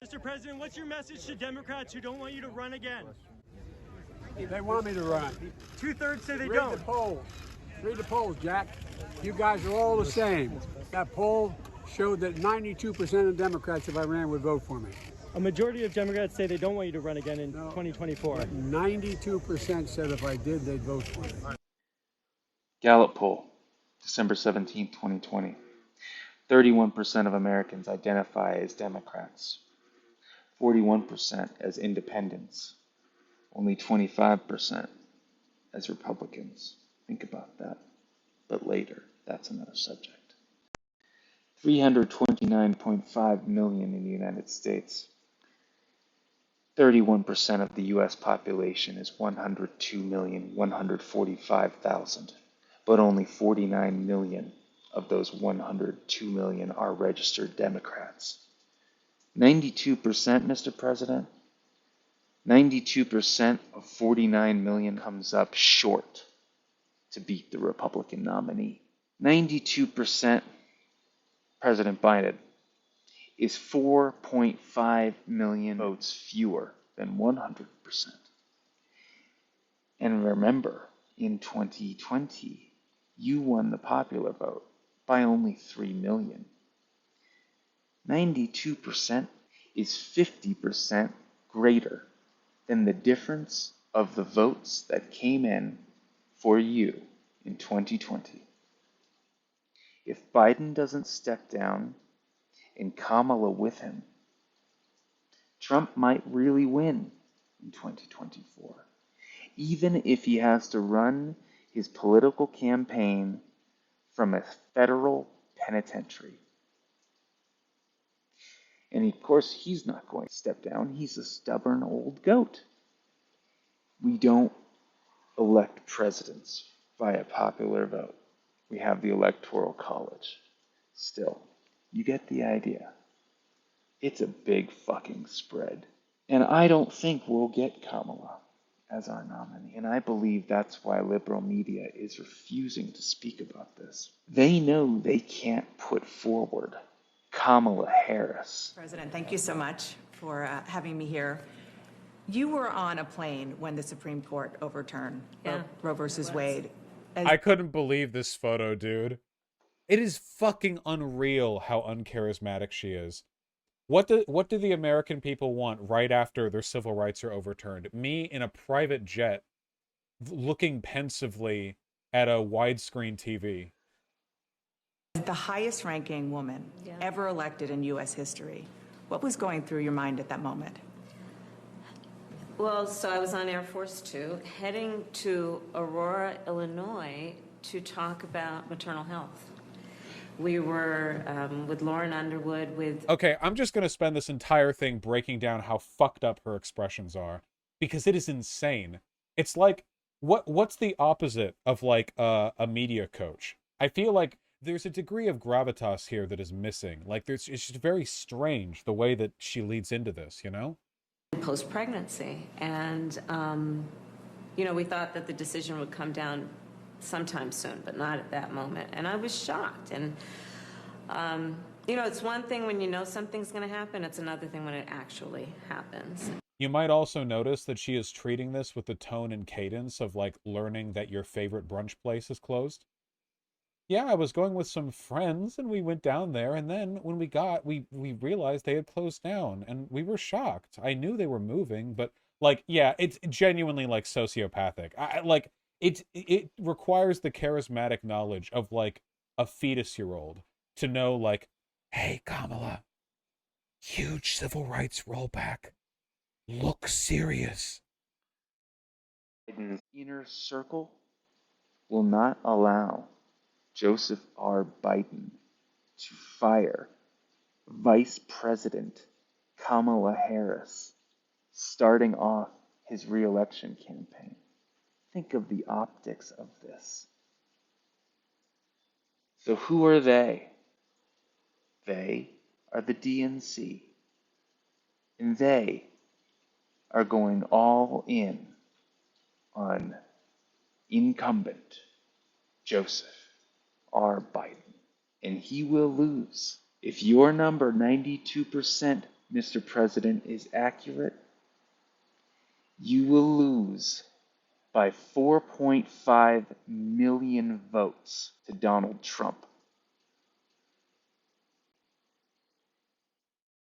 Mr. President, what's your message to Democrats who don't want you to run again? They want me to run. 2/3 say they Read don't. the polls. Read the polls, Jack. You guys are all the same. That poll showed that 92% of Democrats, if I ran, would vote for me. A majority of Democrats say they don't want you to run again in 2024. 92% said if I did, they'd vote for me. Gallup poll, December 17, 2020. 31% of Americans identify as Democrats, 41% as independents, only 25% as Republicans. Think about that. But later, that's another subject. 329.5 million in the United States. 31% of the US population is 102,145,000, but only 49 million of those 102 million are registered Democrats. 92%, Mr. President, 92% of 49 million comes up short to beat the Republican nominee. 92%, President Biden, is 4.5 million votes fewer than 100%. And remember, in 2020, you won the popular vote by only 3 million. 92% is 50% greater than the difference of the votes that came in for you in 2020. If Biden doesn't step down and Kamala with him, Trump might really win in 2024, even if he has to run his political campaign from a federal penitentiary. And of course, he's not going to step down. He's a stubborn old goat. We don't elect presidents via popular vote. We have the Electoral College. Still, you get the idea. It's a big fucking spread. And I don't think we'll get Kamala as our nominee. And I believe that's why liberal media is refusing to speak about this. They know they can't put forward Kamala Harris. President, thank you so much for having me here. You were on a plane when the Supreme Court overturned Roe versus Wade. I couldn't believe this photo, dude. It is fucking unreal how uncharismatic she is. What do the American people want right after their civil rights are overturned? Me in a private jet looking pensively at a widescreen TV. The highest ranking woman ever elected in U.S. history. What was going through your mind at that moment? Well, so I was on Air Force Two, heading to Aurora, Illinois, to talk about maternal health. We were with Lauren Underwood, with... Okay, I'm just going to spend this entire thing breaking down how fucked up her expressions are, because it is insane. It's like, what's the opposite of like a media coach? I feel like there's a degree of gravitas here that is missing. Like, it's just very strange the way that she leads into this, you know? Post-pregnancy. And, you know, we thought that the decision would come down sometime soon, but not at that moment. And I was shocked. And, you know, it's one thing when you know something's going to happen. It's another thing when it actually happens. You might also notice that she is treating this with the tone and cadence of, like, learning that your favorite brunch place is closed. Yeah, I was going with some friends, and we went down there, and then when we realized they had closed down, and we were shocked. I knew they were moving, but, like, yeah, it's genuinely, like, sociopathic. It requires the charismatic knowledge of, like, a fetus-year-old to know, like, hey, Kamala, huge civil rights rollback. Look serious. Biden's inner circle will not allow Joseph R. Biden to fire Vice President Kamala Harris, starting off his re-election campaign. Think of the optics of this. So who are they? They are the DNC. And they are going all in on incumbent Joseph R. Biden. And he will lose. If your number, 92%, Mr. President, is accurate, you will lose by 4.5 million votes to Donald Trump.